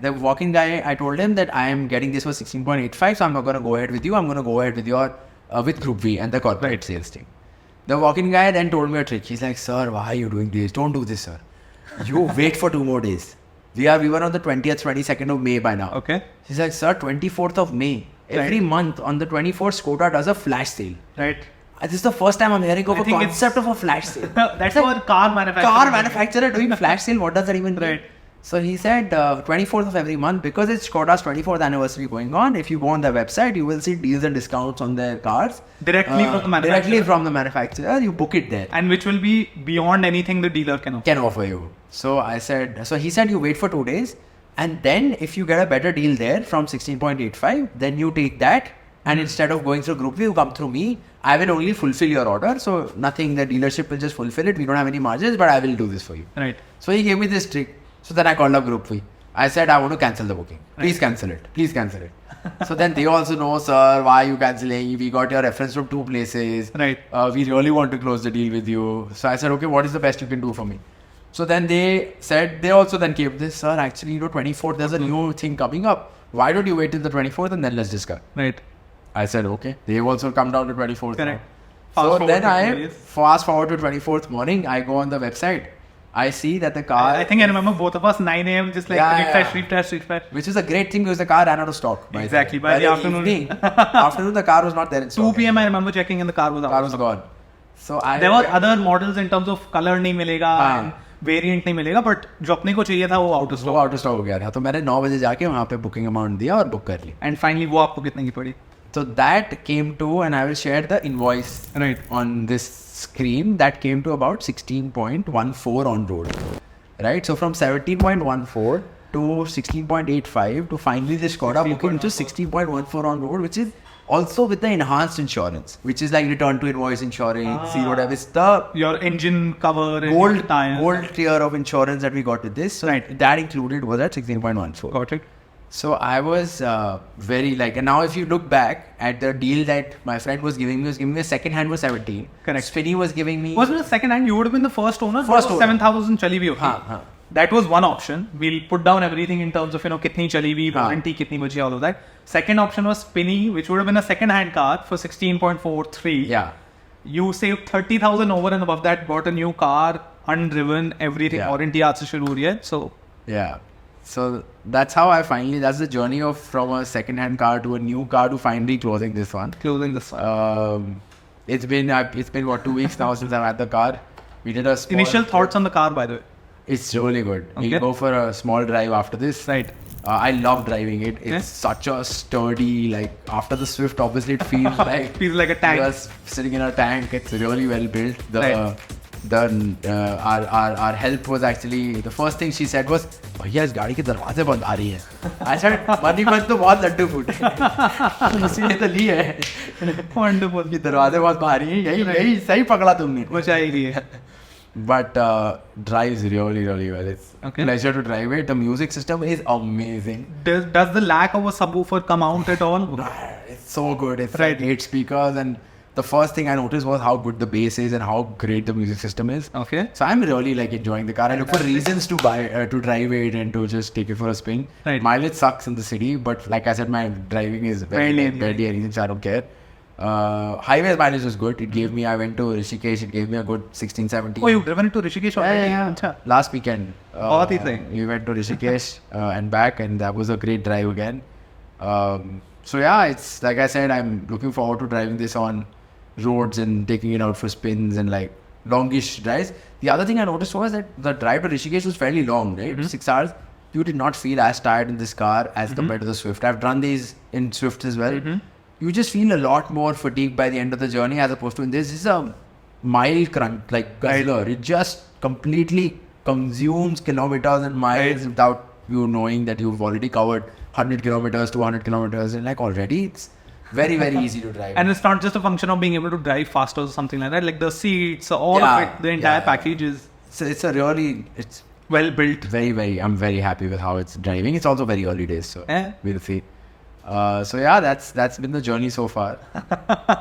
Speaker 1: the walk-in guy, I told him that I am getting this for 16.85. So I'm not going to go ahead with you. I'm going to go ahead with your with Groupwe and the corporate sales team. The walk-in guy then told me a trick. He's like, sir, why are you doing this? Don't do this, sir. You wait for 2 more days. We were on the 20th, 22nd of May by now.
Speaker 2: Okay.
Speaker 1: He's like, sir, 24th of May. Every month on the 24th, Skoda does a flash sale.
Speaker 2: Right.
Speaker 1: This is the first time I'm hearing of
Speaker 2: I
Speaker 1: a
Speaker 2: think
Speaker 1: concept of a flash sale.
Speaker 2: That's for car manufacturer.
Speaker 1: Car manufacturer doing flash sale. What does that even mean?
Speaker 2: Right.
Speaker 1: So he said 24th of every month, because it's Skoda's 24th anniversary going on. If you go on their website, you will see deals and discounts on their cars.
Speaker 2: Directly from the manufacturer.
Speaker 1: Directly from the manufacturer. You book it there.
Speaker 2: And which will be beyond anything the dealer can offer.
Speaker 1: Can offer you. So he said you wait for 2 days. And then if you get a better deal there from 16.85, then you take that. And instead of going through Groupwe, you come through me. I will only fulfill your order. So nothing, the dealership will just fulfill it. We don't have any margins, but I will do this for you.
Speaker 2: Right.
Speaker 1: So he gave me this trick. So then I called up Groupwe. I said, I want to cancel the booking. Please cancel it. Please cancel it. So then they also know, sir, why are you cancelling? We got your reference from 2 places.
Speaker 2: Right.
Speaker 1: We really want to close the deal with you. So I said, okay, what is the best you can do for me? So then they said, they also then came this, sir, actually, 24th, there's a new thing coming up. Why don't you wait till the 24th and then let's discuss?
Speaker 2: Right.
Speaker 1: I said, okay. They've also come down to 24th.
Speaker 2: Correct.
Speaker 1: So then I fast forward to 24th morning. I go on the website. I see that the car...
Speaker 2: I think I remember both of us, 9 a.m. just like refresh.
Speaker 1: Which is a great thing because the car ran out of stock.
Speaker 2: Exactly. By the afternoon.
Speaker 1: Afternoon, the car was not there in stock.
Speaker 2: 2 p.m. I remember checking and the car was out.
Speaker 1: Car was gone. So
Speaker 2: there were other models in terms of color नहीं मिलेगा, variant नहीं मिलेगा, but जो अपने को चाहिए था वो out of stock.
Speaker 1: वो out of stock हो गया था. तो मैंने 9 बजे जाके वहाँ पे booking amount दिया और book कर ली.
Speaker 2: And finally वो आपको कितने की पड़ी?
Speaker 1: So that came to, and I will share the invoice on this screen, that came to about 16.14 on road. Right? So from 17.14 to 16.85 to finally the Skoda booking to 16.14 on road, which is also with the enhanced insurance, which is like return to invoice insurance, zero damage,
Speaker 2: your engine cover,
Speaker 1: gold tier of insurance that we got with this. So that included was at 16.14.
Speaker 2: Got it.
Speaker 1: So I was very like, and now if you look back at the deal that my friend was giving me a second hand was 17.
Speaker 2: Correct.
Speaker 1: Spinny was giving me.
Speaker 2: Wasn't it a second hand? You would have been the first owner.
Speaker 1: First owner.
Speaker 2: 7,000 chali bhi hogi. That was one option. We'll put down everything in terms of, kitni chali bhi, warranty kitni bachi, all of that. Second option was Spinny, which would have been a second hand car for 16.43.
Speaker 1: Yeah.
Speaker 2: You saved 30,000 over and above that, bought a new car, undriven, everything, warranty aaj se shuru ho rahi hai. So
Speaker 1: yeah. So that's how I finally, that's the journey of from a second hand car to a new car to finally closing this one. It's been what, 2 weeks now since I've had the car. We did a
Speaker 2: initial thoughts on the car, by the way.
Speaker 1: It's really good. Okay. We'll go for a small drive after this.
Speaker 2: Right.
Speaker 1: I love driving it. It's such a sturdy, like after the Swift, obviously it feels like
Speaker 2: feels like a tank.
Speaker 1: You're sitting in a tank. It's really well built. Our help was actually, the first thing she said was, भैया इस गाड़ी के दरवाजे बंद आ रही है. I said, money बंद तो बहुत लड्डू फूटे. इसलिए तो ली है.
Speaker 2: Wonderful.
Speaker 1: ये दरवाजे बहुत भारी हैं. यही सही पकड़ा तुमने.
Speaker 2: बचाई लिए.
Speaker 1: But drives really well. It's a pleasure to drive it. The music system is amazing.
Speaker 2: Does the lack of a subwoofer come out at all?
Speaker 1: It's so good. It's like 8 speakers, and the first thing I noticed was how good the bass is and how great the music system is.
Speaker 2: Okay.
Speaker 1: So I'm really like enjoying the car. I look for reasons to buy, to drive it and to just take it for a spin.
Speaker 2: Right.
Speaker 1: Mileage sucks in the city, but like I said, my driving is barely anything, so I don't care. Highway mileage was good. It gave me, I went to Rishikesh, it gave me a good 16, 17.
Speaker 2: Oh, you've driven it to Rishikesh already?
Speaker 1: Yeah. Last weekend. We went to Rishikesh and back, and that was a great drive again. So yeah, it's like I said, I'm looking forward to driving this on roads and taking it out for spins and like longish drives. The other thing I noticed was that the drive to Rishikesh was fairly long, right? 6 hours. You did not feel as tired in this car as compared to the Swift. I've run these in Swift as well. You just feel a lot more fatigued by the end of the journey as opposed to in this. This is a mild crunch, like guzzler. It just completely consumes kilometers and miles without you knowing that you've already covered 100 kilometers, 200 kilometers, and like already it's very easy to drive.
Speaker 2: And it's not just a function of being able to drive faster or something like that. Like the seats, all of it, the entire package is.
Speaker 1: So it's a really, it's
Speaker 2: well built.
Speaker 1: I'm very happy with how it's driving. It's also very early days, so we'll see. So yeah, that's been the journey so far.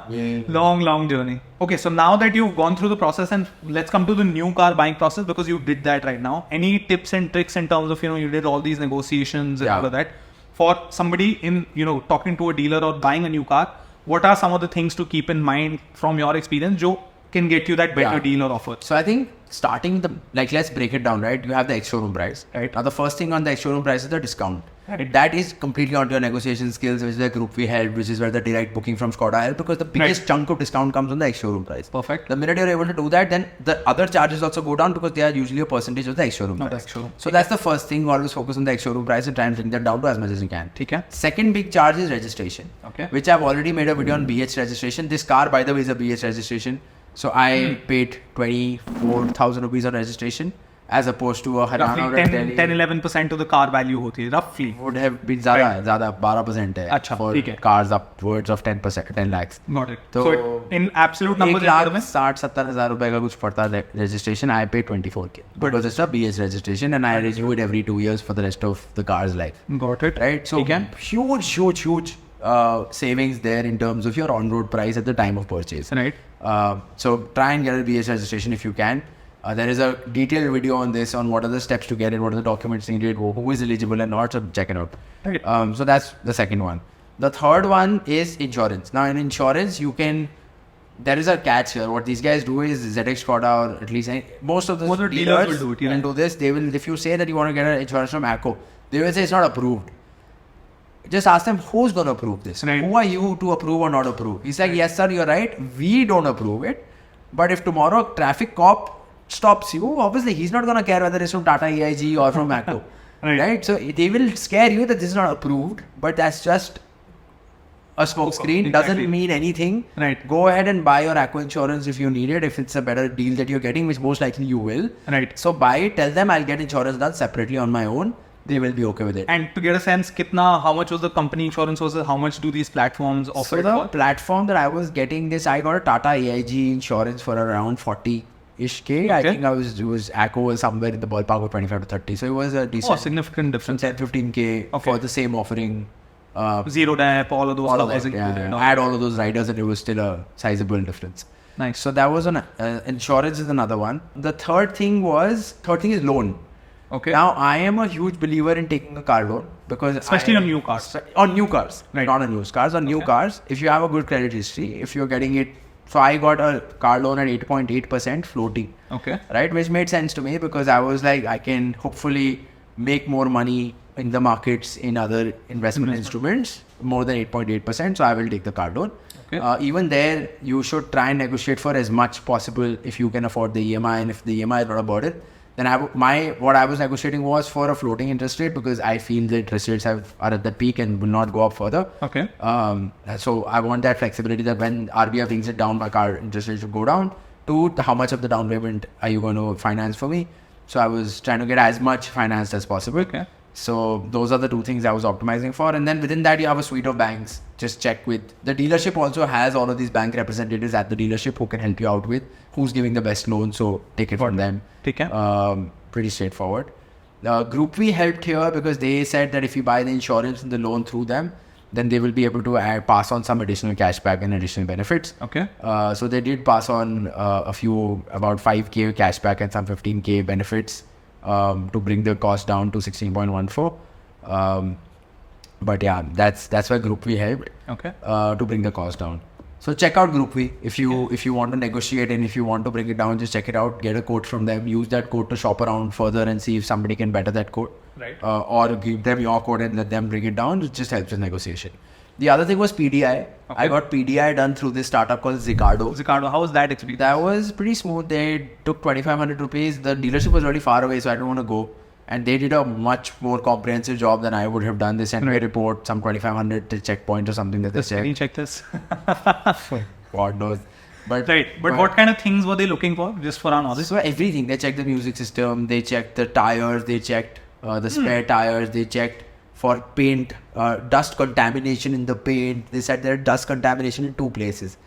Speaker 2: Long journey. Okay, so now that you've gone through the process, and let's come to the new car buying process, because you did that right now. Any tips and tricks in terms of, you did all these negotiations and all of that. For somebody in, talking to a dealer or buying a new car, what are some of the things to keep in mind from your experience which can get you that better deal or offer?
Speaker 1: So I think starting let's break it down, right? You have the ex-showroom price, right? Now the first thing on the ex-showroom price is the discount. Right. That is completely on your negotiation skills, which is where Groupwe help, which is where the direct booking from Skoda help, because the biggest chunk of discount comes on the ex-showroom price.
Speaker 2: Perfect.
Speaker 1: The minute you're able to do that, then the other charges also go down because they are usually a percentage of the ex-showroom price. So that's the first thing. Always focus on the ex-showroom price and try and bring that down to as much as you can.
Speaker 2: Okay.
Speaker 1: Second big charge is registration, which I've already made a video on BH registration. This car, by the way, is a BH registration. So I paid 24,000 rupees on registration, as opposed to a
Speaker 2: Haryana or 10-11% of the car value hoti hai, roughly.
Speaker 1: Would have been zyada 12% hai for cars upwards of 10%, 10 lakhs.
Speaker 2: Got it. So in absolute numbers,
Speaker 1: 1,60,000-70,000 rupees ka kuch padta hai registration. I paid 24K because it's a BS registration, and I renew it every 2 years for the rest of the car's life.
Speaker 2: Got it.
Speaker 1: Right. So huge savings there in terms of your on-road price at the time of purchase.
Speaker 2: Right.
Speaker 1: So try and get a BS registration if you can. There is a detailed video on this, on what are the steps to get it, what are the documents needed, who is eligible and not, so check it out.
Speaker 2: Right.
Speaker 1: So that's the second one. The third one is insurance. Now in insurance, there is a catch here. What these guys do is ZX Skoda, or at least most of the dealers will do it. Will do this. They will, if you say that you want to get an insurance from ACO, they will say it's not approved. Just ask them, who's going to approve this?
Speaker 2: Right.
Speaker 1: Who are you to approve or not approve? He's like, yes sir, you're right. We don't approve it. But if tomorrow traffic cop stops you, obviously he's not going to care whether it's from Tata AIG or from ACO. Right? So they will scare you that this is not approved, but that's just a smoke screen.
Speaker 2: Exactly.
Speaker 1: Doesn't mean anything.
Speaker 2: Right.
Speaker 1: Go ahead and buy your ACO insurance if you need it, if it's a better deal that you're getting, which most likely you will.
Speaker 2: Right.
Speaker 1: So buy it, tell them I'll get insurance done separately on my own. They will be okay with it.
Speaker 2: And to get a sense, how much was the company insurance versus how much do these platforms offer?
Speaker 1: So the platform that I was getting this, I got a Tata AIG insurance for around 40-ish K. I think it was ACO was somewhere in the ballpark of 25 to 30. So it was a decent.
Speaker 2: Significant difference.
Speaker 1: 10-15 K for the same offering.
Speaker 2: Zero DAP, all of those.
Speaker 1: All of that, add all of those riders and it was still a sizable difference.
Speaker 2: Nice.
Speaker 1: So that was an insurance is another one. The third thing is loan.
Speaker 2: Okay.
Speaker 1: Now I am a huge believer in taking a car loan because
Speaker 2: especially on new cars.
Speaker 1: On new cars,
Speaker 2: right?
Speaker 1: Not on used cars. On new cars, if you have a good credit history, if you're getting it. So I got a car loan at 8.8% floating.
Speaker 2: Okay.
Speaker 1: Right, which made sense to me because I was like, I can hopefully make more money in the markets in other investment instruments, more than 8.8%. So I will take the car loan. Okay. Even there, you should try and negotiate for as much possible if you can afford the EMI, and if the EMI is not a burden. Then what I was negotiating was for a floating interest rate because I feel the interest rates are at the peak and will not go up further.
Speaker 2: Okay.
Speaker 1: So I want that flexibility that when RBI brings it down, my car interest rate should go down to how much of the down payment are you going to finance for me? So I was trying to get as much financed as possible.
Speaker 2: Okay.
Speaker 1: So those are the two things I was optimizing for. And then within that, you have a suite of banks. Just check with the dealership also has all of these bank representatives at the dealership who can help you out with who's giving the best loan. So take it from them.
Speaker 2: Take it.
Speaker 1: Pretty straightforward. Groupwe helped here because they said that if you buy the insurance and the loan through them, then they will be able to pass on some additional cashback and additional benefits.
Speaker 2: Okay.
Speaker 1: So they did pass on a few, about 5K cashback and some 15K benefits to bring the cost down to 16.14. But yeah, that's why Groupwe helped.
Speaker 2: Okay.
Speaker 1: To bring the cost down. So check out Groupwe if you want to negotiate and if you want to bring it down, just check it out. Get a quote from them. Use that quote to shop around further and see if somebody can better that quote.
Speaker 2: Right.
Speaker 1: Or give them your quote and let them bring it down. It just helps with negotiation. The other thing was PDI. Okay. I got PDI done through this startup called Zekardo.
Speaker 2: Zekardo, how was that experience?
Speaker 1: That was pretty smooth. They took 2,500 rupees. The dealership was really far away, so I didn't want to go. And they did a much more comprehensive job than I would have done. They sent me a report, some 2,500 to checkpoint or something that they checked.
Speaker 2: Can you check this?
Speaker 1: God knows. But
Speaker 2: what kind of things were they looking for, just for our knowledge?
Speaker 1: So everything. They checked the music system. They checked the tires. They checked the spare tires. They checked for paint, dust contamination in the paint. They said there is dust contamination in 2 places.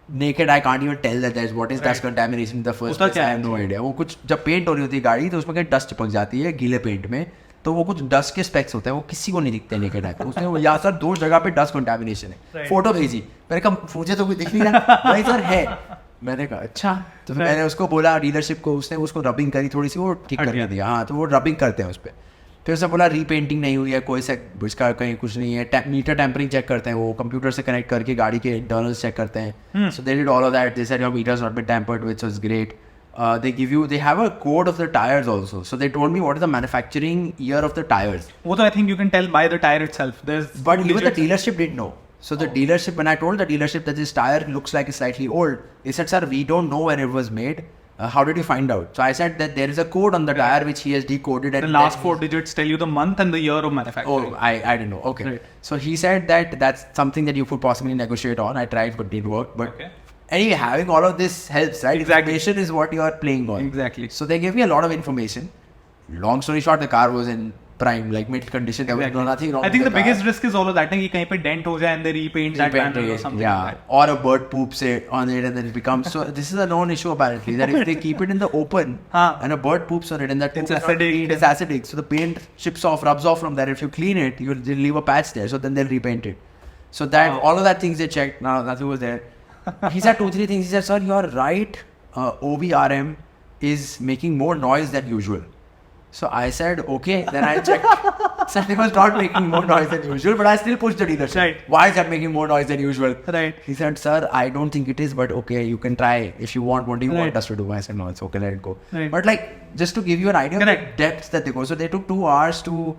Speaker 1: Naked I can't even tell that there's what is dust contamination in the first place. I have no idea. वो कुछ जब paint हो रही होती है गाड़ी तो उसमें क्या डस्ट चिपक जाती है गीले पेंट में, तो वो कुछ डस्ट के स्पेक्स होते हैं, वो किसी को नहीं दिखते नेकेड आई पे. उसने यहाँ सर 2 जगह पे डस्ट कंटामिनेशन है, फोटो भेजी. मैंने कहा मुझे तो कोई दिख नहीं रहा, भाई सर है. मैंने कहा अच्छा, तो फिर मैंने उसको बोला डीलरशिप को, उसने उसको रबिंग करी थोड़ी सी, वो ठीक कर दिया. हाँ, तो वो रबिंग करते हैं उस पर. फिर उसने बोला रीपेंटिंग नहीं हुई है, कोई से इसका कहीं कुछ नहीं है. मीटर टेम्परिंग चेक करते हैं, वो कंप्यूटर से कनेक्ट करके गाड़ी के इंटरनल्स चेक करते हैं. So they did all of that. They said your meters not been tampered, which was great. They have a code of the tires also. So they told me what is the manufacturing year of the tires.
Speaker 2: What I think you can tell by the tire itself.
Speaker 1: But even the dealership didn't know. So the dealership, when I told the dealership that this tire looks like it's slightly old, they said, sir, we don't know when it was made. How did you find out? So I said that there is a code on the tire which he has decoded. And
Speaker 2: the last 4 digits tell you the month and the year of manufacturing.
Speaker 1: Oh, I didn't know. Okay. Right. So he said that that's something that you could possibly negotiate on. I tried, but didn't work. But anyway, having all of this helps, right?
Speaker 2: Exactly.
Speaker 1: Information is what you are playing on.
Speaker 2: Exactly.
Speaker 1: So they gave me a lot of information. Long story short, the car was in prime, like mid condition. There was nothing wrong.
Speaker 2: I think
Speaker 1: with
Speaker 2: the biggest risk is all of that. कि कहीं पे dent हो जाए and they repaint that panel or something like that.
Speaker 1: Or a bird poops it on it and then it becomes. So this is a known issue apparently, that if they keep it in the open and a bird poops on it and that
Speaker 2: it's acidic.
Speaker 1: It's acidic. So the paint chips off, rubs off from there. If you clean it, you'll leave a patch there. So then they'll repaint it. So that all of that things they checked. Now nothing was there. He said 2-3 things. He said, sir, you are right. OBRM is making more noise than usual. So I said, okay. Then I checked. So it was not making more noise than usual, but I still pushed the dealership.
Speaker 2: Right.
Speaker 1: Why is that making more noise than usual?
Speaker 2: Right.
Speaker 1: He said, sir, I don't think it is, but okay, you can try. If you want, what do you want us to do? I said, no, it's okay, let it go.
Speaker 2: Right.
Speaker 1: But like, just to give you an idea of the depth that they go. So they took 2 hours to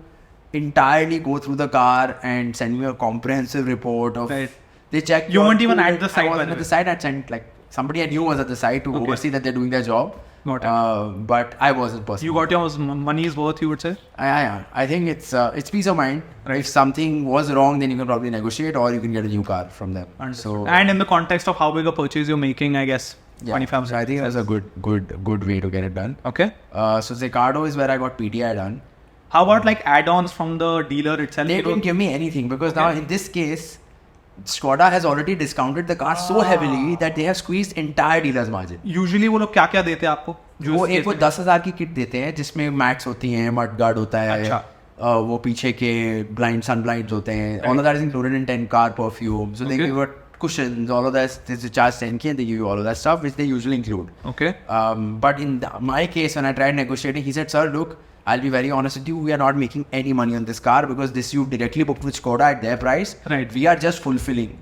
Speaker 1: entirely go through the car and send me a comprehensive report of...
Speaker 2: Right.
Speaker 1: They checked...
Speaker 2: You weren't even at the site.
Speaker 1: I wasn't at the site. I sent like somebody I knew was at the site to oversee that they're doing their job.
Speaker 2: Got it.
Speaker 1: But I wasn't personally.
Speaker 2: You got your money's worth, you would say?
Speaker 1: I think it's peace of mind. Right. If something was wrong, then you can probably negotiate, or you can get a new car from them.
Speaker 2: So, and in the context of how big a purchase you're making, I guess 25%.
Speaker 1: So I think that's a good way to get it done.
Speaker 2: Okay.
Speaker 1: So Zekardo is where I got PTI done.
Speaker 2: How about like add-ons from the dealer itself?
Speaker 1: They didn't give me anything because now in this case, Skoda has already discounted the car so heavily that they have squeezed entire dealer's margin.
Speaker 2: Usually वो लोग क्या देते हैं आपको?
Speaker 1: वो एक वो 10,000 की किट देते हैं जिसमें मैट्स होती हैं, मड गार्ड होता है, वो पीछे के ब्लाइंड सन ब्लाइंड्स होते हैं. All of that is included in 10 car perfume. So they give you cushions, all of that. There's a charge 10K and they give you all of that stuff which they usually include.
Speaker 2: Okay.
Speaker 1: But in my case, when I tried negotiating, he said, sir, look, I'll be very honest with you, we are not making any money on this car because this you've directly booked with Skoda at their price.
Speaker 2: Right.
Speaker 1: We are just fulfilling.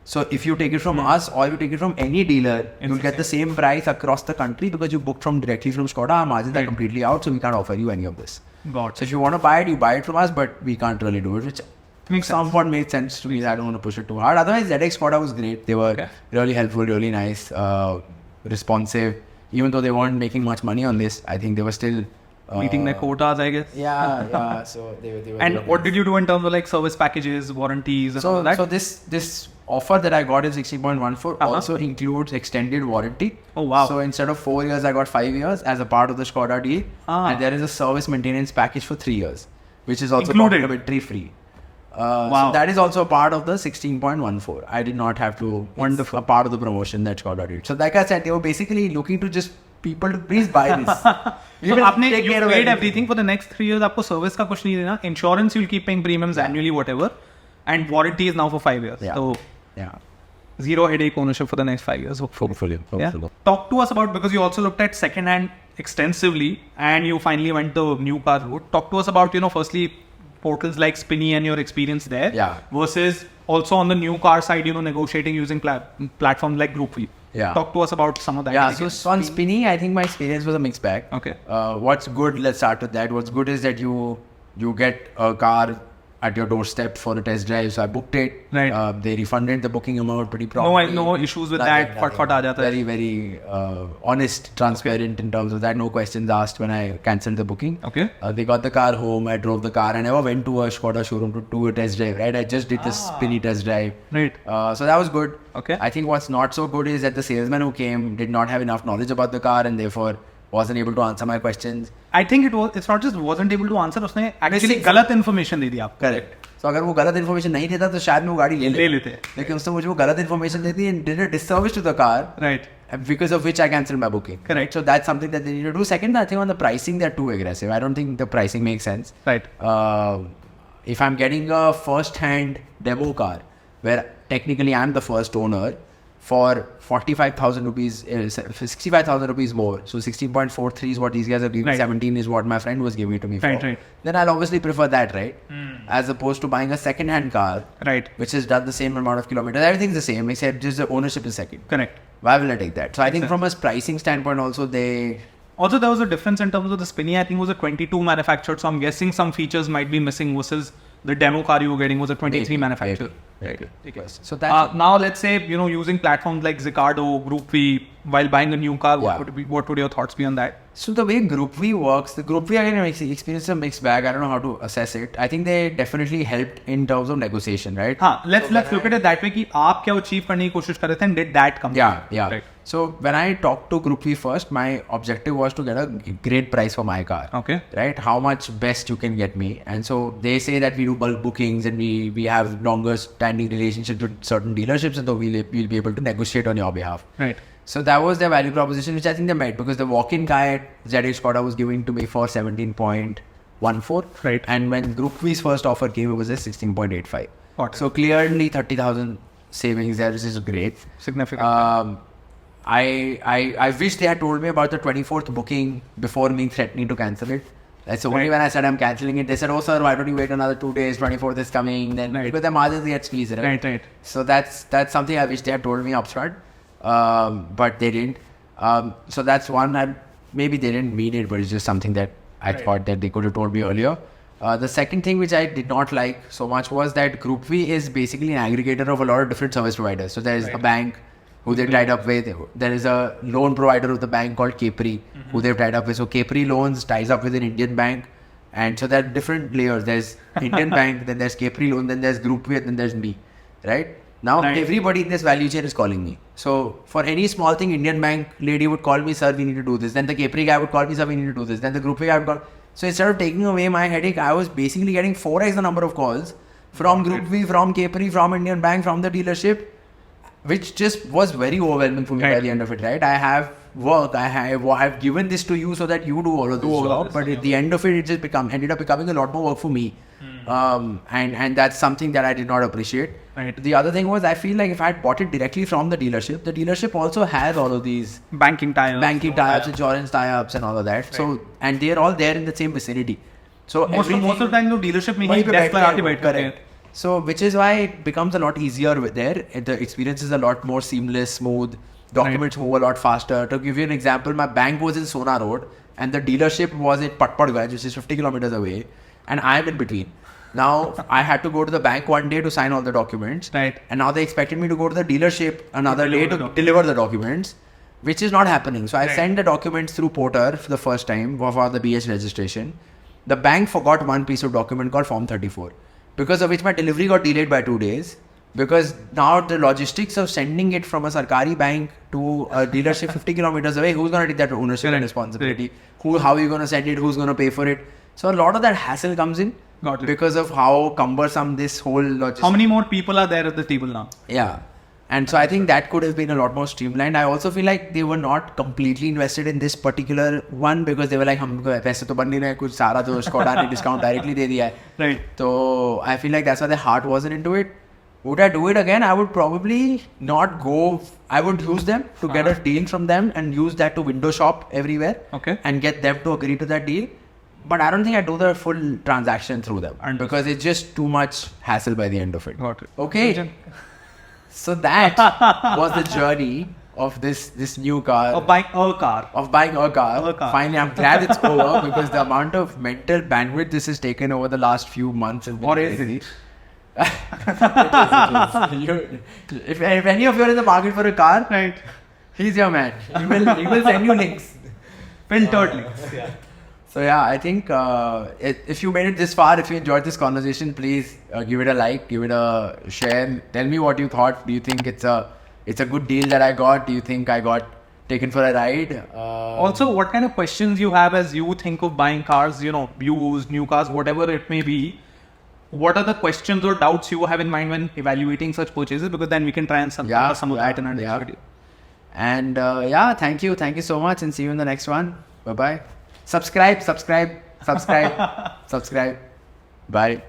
Speaker 1: So if you take it from us or you take it from any dealer, you'll get the same price across the country because you booked from directly from Skoda. Our margins are completely out, so we can't offer you any of this.
Speaker 2: Got it.
Speaker 1: So if you want to buy it, you buy it from us, but we can't really do it, which somewhat made sense to me. I don't want to push it too hard. Otherwise, ZX Skoda was great. They were really helpful, really nice, responsive. Even though they weren't making much money on this, I think they were still
Speaker 2: meeting their quotas, I guess.
Speaker 1: Yeah. So they were.
Speaker 2: And what did you do in terms of like service packages, warranties, and all that?
Speaker 1: So this offer that I got in 16.14 also includes extended warranty.
Speaker 2: Oh wow!
Speaker 1: So instead of 4 years, I got 5 years as a part of the Skoda deal, and there is a service maintenance package for 3 years, which is also complimentary free. So that is also a part of the 16.14. I did not have to. Wonderful. A part of the promotion that Skoda did. So like I said, they were basically looking to just people to please buy this.
Speaker 2: You paid everything for the next 3 years. आपको service का कुछ नहीं देना. Insurance you'll keep paying premiums annually, whatever, and warranty is now for 5 years. So zero headache ownership for the next 5 years.
Speaker 1: Hopefully.
Speaker 2: Talk to us about, because you also looked at second hand extensively and you finally went the new car route. Talk to us about, firstly, portals like Spinny and your experience there versus also on the new car side, negotiating using platforms like Groupwe. Talk to us about some of that.
Speaker 1: So on Spinny, I think my experience was a mixed bag.
Speaker 2: Okay.
Speaker 1: What's good, let's start with that. What's good is that you get a car at your doorstep for a test drive. So I booked it.
Speaker 2: Right.
Speaker 1: They refunded the booking amount pretty promptly.
Speaker 2: No issues with that.
Speaker 1: Very, very honest, transparent in terms of that. No questions asked when I cancelled the booking.
Speaker 2: Okay.
Speaker 1: They got the car home. I drove the car. I never went to a Škoda showroom to do a test drive. Right. I just did the Spinny test drive.
Speaker 2: Right.
Speaker 1: So that was good.
Speaker 2: Okay.
Speaker 1: I think what's not so good is that the salesman who came did not have enough knowledge about the car and therefore wasn't able to answer my questions.
Speaker 2: I think it's not just wasn't able to answer, उसने actually गलत information दे दी आपको.
Speaker 1: Correct. So अगर वो गलत information नहीं देता तो शायद मैं वो गाड़ी ले लेते. लेकिन उसने मुझे वो गलत information they the and did a disservice to the car.
Speaker 2: Right.
Speaker 1: Because of which I cancelled my booking.
Speaker 2: Correct.
Speaker 1: So that's something that they need to do. Second, I think on the pricing they're too aggressive. I don't think the pricing makes sense.
Speaker 2: Right.
Speaker 1: If I'm getting a first-hand demo car where technically I'm the first owner, for 45,000 rupees, 65,000 rupees more. So 16.43 is what these guys are giving. 17 is what my friend was giving it to me for.
Speaker 2: Right.
Speaker 1: Then I'll obviously prefer that, right? As opposed to buying a second-hand car,
Speaker 2: right,
Speaker 1: which has done the same amount of kilometers. Everything's the same, except just the ownership is second.
Speaker 2: Correct.
Speaker 1: Why will I take that? So I think from a pricing standpoint, also there
Speaker 2: was a difference in terms of the Spinny. I think it was a 22 manufactured. So I'm guessing some features might be missing versus the demo car you were getting was a 23 manufactured.
Speaker 1: Right.
Speaker 2: Okay.
Speaker 1: So that
Speaker 2: now let's say using platforms like Zekardo, Groupwe while buying a new car, what would your thoughts be on that?
Speaker 1: So the way Groupwe works, the Groupwe again makes the experience a mixed bag. I don't know how to assess it. I think they definitely helped in terms of negotiation, right?
Speaker 2: Let's look at it that way. कि आप क्या achieve करने की कोशिश कर रहे थे and did that come?
Speaker 1: Yeah.
Speaker 2: Right.
Speaker 1: So when I talked to Groupwe first, my objective was to get a great price for my car.
Speaker 2: Okay.
Speaker 1: Right? How much best you can get me. And so they say that we do bulk bookings and we have longer standing relationships with certain dealerships, and so we'll be able to negotiate on your behalf.
Speaker 2: Right.
Speaker 1: So that was their value proposition, which I think they met, because the walk-in guy at ZX Skoda was giving to me for 17.14.
Speaker 2: Right.
Speaker 1: And when Groupwe's first offer came, it was at 16.85.
Speaker 2: Got it.
Speaker 1: So clearly 30,000 savings there, which is great.
Speaker 2: Significant.
Speaker 1: I wish they had told me about the 24th booking before me threatening to cancel it. That's only when I said I'm cancelling it. They said, "Oh sir, why don't you wait another 2 days? 24th is coming." Then because the margins get squeezed, right?
Speaker 2: Right.
Speaker 1: So that's something I wish they had told me upfront, but they didn't. So that's one. Maybe they didn't mean it, but it's just something that I thought that they could have told me earlier. The second thing which I did not like so much was that Groupwe is basically an aggregator of a lot of different service providers. So there is a bank who they've tied up with. There is a loan provider of the bank called Capri who they've tied up with. So Capri Loans ties up with an Indian bank. And so there are different layers. There's Indian bank, then there's Capri Loan, then there's Groupwe, then there's me. Right? Now everybody in this value chain is calling me. So for any small thing, Indian bank lady would call me, "Sir, we need to do this." Then the Capri guy would call me, "Sir, we need to do this." Then the Groupwe guy would call. So instead of taking away my headache, I was basically getting 4x the number of calls from Groupwe, from Capri, from Indian bank, from the dealership, which just was very overwhelming for me by the end of it, right? I have work, I've given this to you so that you do all of this job, but at the end of it, it just ended up becoming a lot more work for me. And that's something that I did not appreciate.
Speaker 2: Right.
Speaker 1: The other thing was, I feel like if I had bought it directly from the dealership also has all of these
Speaker 2: banking tie-ups,
Speaker 1: insurance tie-ups and all of that. Right. So, and they're all there in the same vicinity. So
Speaker 2: most of the time, the dealership may
Speaker 1: correct. So, which is why it becomes a lot easier there. The experience is a lot more seamless, smooth. Documents move a lot faster. To give you an example, my bank was in Sona Road and the dealership was in Patpadganj, which is 50 kilometers away, and I'm in between. Now, I had to go to the bank one day to sign all the documents.
Speaker 2: Right.
Speaker 1: And now they expected me to go to the dealership another day to deliver the documents, which is not happening. So, I sent the documents through Porter for the first time for the BH registration. The bank forgot one piece of document called Form 34. Because of which my delivery got delayed by 2 days. Because now the logistics of sending it from a Sarkari bank to a dealership 50 kilometers away, who's going to take that ownership and responsibility? How are you going to send it? Who's going to pay for it? So a lot of that hassle comes in because of how cumbersome this whole logistics.
Speaker 2: How many more people are there at the table now?
Speaker 1: Yeah. And so I think that could have been a lot more streamlined. I also feel like they were not completely invested in this particular one because they were like, "Humko paise to ban nahi rahe, kuch sara to Skoda ne discount directly de diya hai."
Speaker 2: Right.
Speaker 1: So I feel like that's why their heart wasn't into it. Would I do it again? I would probably not go. I would use them to get a deal from them and use that to window shop everywhere.
Speaker 2: Okay.
Speaker 1: And get them to agree to that deal. But I don't think I do the full transaction through them because it's just too much hassle by the end of it.
Speaker 2: Got it.
Speaker 1: Okay. So that was the journey of this new car.
Speaker 2: Of buying a car.
Speaker 1: Finally, I'm glad it's over because the amount of mental bandwidth this has taken over the last few months has been crazy. If any of you are in the market for a car,
Speaker 2: right,
Speaker 1: he's your man. He will send you links.
Speaker 2: Filtered links. Yeah.
Speaker 1: So yeah, I think if you made it this far, if you enjoyed this conversation, please give it a like, give it a share. Tell me what you thought. Do you think it's a good deal that I got? Do you think I got taken for a ride?
Speaker 2: Also, what kind of questions you have as you think of buying cars, used, new cars, whatever it may be. What are the questions or doubts you have in mind when evaluating such purchases? Because then we can try and some of that in our next video.
Speaker 1: And thank you so much, and see you in the next one. Bye bye. Subscribe. Bye.